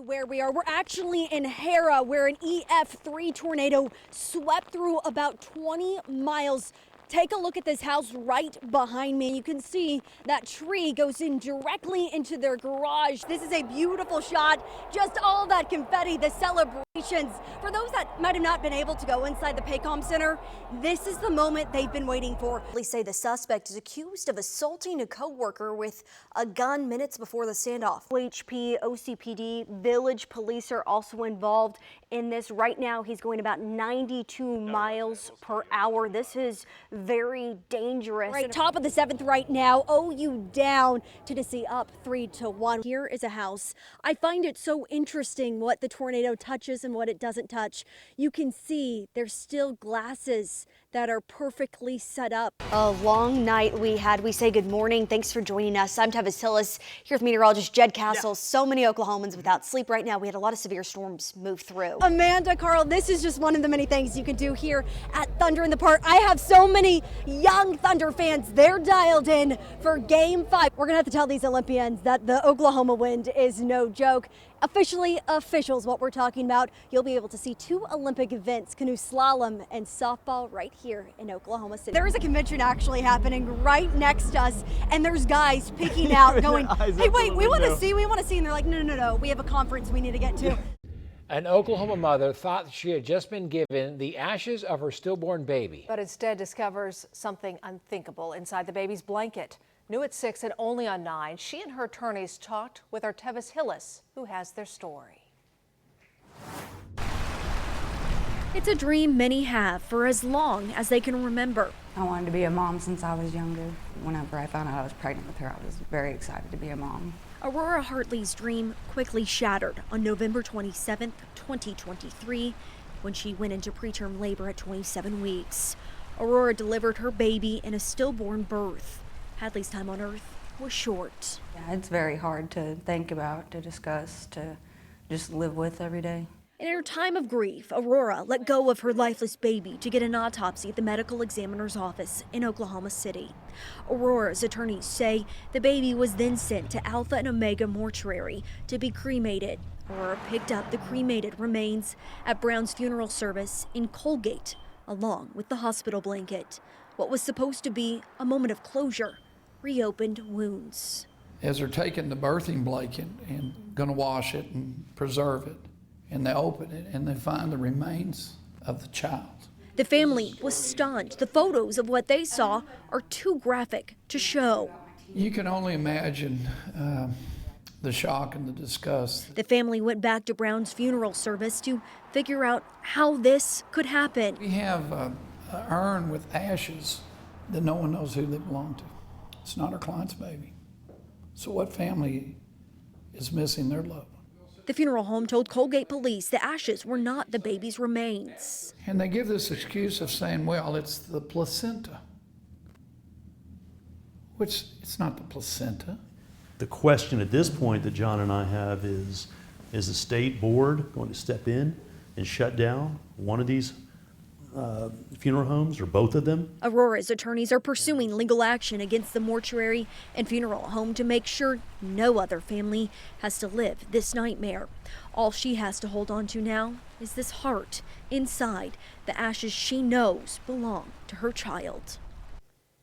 Where we are, we're actually in Hera, where an EF3 tornado swept through about 20 miles. Take a look at this house right behind me. You can see that tree goes in directly into their garage. This is a beautiful shot. Just all that confetti, the celebrations. For those that might have not been able to go inside the Paycom Center, this is the moment they've been waiting for. Police say the suspect is accused of assaulting a co-worker with a gun minutes before the standoff. OHP, OCPD, Village Police are also involved in this. Right now, he's going about 92 miles per hour. This is very dangerous. Right, top of the 7th right now. OU down, Tennessee up 3-1. Here is a house. I find it so interesting what the tornado touches and what it doesn't touch. You can see there's still glasses that are perfectly set up. A long night we had. We say good morning. Thanks for joining us. I'm Tevis Hillis, here with meteorologist Jed Castle. So many Oklahomans without sleep right now. We had a lot of severe storms move through. Amanda, Carl, this is just one of the many things you can do here at Thunder in the Park. I have so many young Thunder fans. They're dialed in for Game 5. We're going to have to tell these Olympians that the Oklahoma wind is no joke. Officials, what we're talking about. You'll be able to see 2 Olympic events, canoe slalom and softball, right here in Oklahoma City. There is a convention actually happening right next to us, and there's guys peeking out going, hey, wait, we want to see. And they're like, no, we have a conference we need to get to. An Oklahoma mother thought she had just been given the ashes of her stillborn baby. But instead discovers something unthinkable inside the baby's blanket. New at 6 and only on 9, she and her attorneys talked with our Tevis Hillis, who has their story. It's a dream many have for as long as they can remember. I wanted to be a mom since I was younger. Whenever I found out I was pregnant with her, I was very excited to be a mom. Aurora Hartley's dream quickly shattered on November 27th, 2023, when she went into preterm labor at 27 weeks. Aurora delivered her baby in a stillborn birth. Hadley's time on Earth was short. Yeah, it's very hard to think about, to discuss, to just live with every day. In her time of grief, Aurora let go of her lifeless baby to get an autopsy at the medical examiner's office in Oklahoma City. Aurora's attorneys say the baby was then sent to Alpha and Omega Mortuary to be cremated. Aurora picked up the cremated remains at Brown's funeral service in Colgate, along with the hospital blanket. What was supposed to be a moment of closure reopened wounds. As they're taking the birthing blanket and going to wash it and preserve it, and they open it and they find the remains of the child. The family was stunned. The photos of what they saw are too graphic to show. You can only imagine the shock and the disgust. The family went back to Brown's funeral service to figure out how this could happen. We have an urn with ashes that no one knows who they belong to. It's not our client's baby. So what family is missing their loved one? The funeral home told Colgate police the ashes were not the baby's remains. And they give this excuse of saying, well, it's the placenta, which it's not the placenta. The question at this point that John and I have is the state board going to step in and shut down one of these funeral homes, or both of them? Aurora's attorneys are pursuing legal action against the mortuary and funeral home to make sure no other family has to live this nightmare. All she has to hold on to now is this heart inside the ashes she knows belong to her child.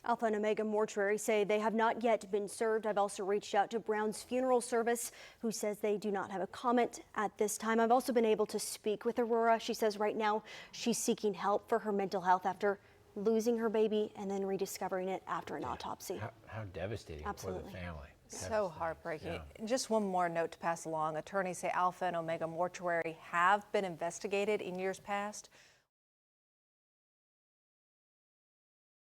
Alpha and Omega Mortuary say they have not yet been served. I've also reached out to Brown's funeral service, who says they do not have a comment at this time. I've also been able to speak with Aurora. She says right now she's seeking help for her mental health after losing her baby and then rediscovering it after an autopsy. How devastating Absolutely. for the family. So heartbreaking. Just one more note to pass along. Attorneys say Alpha and Omega Mortuary have been investigated in years past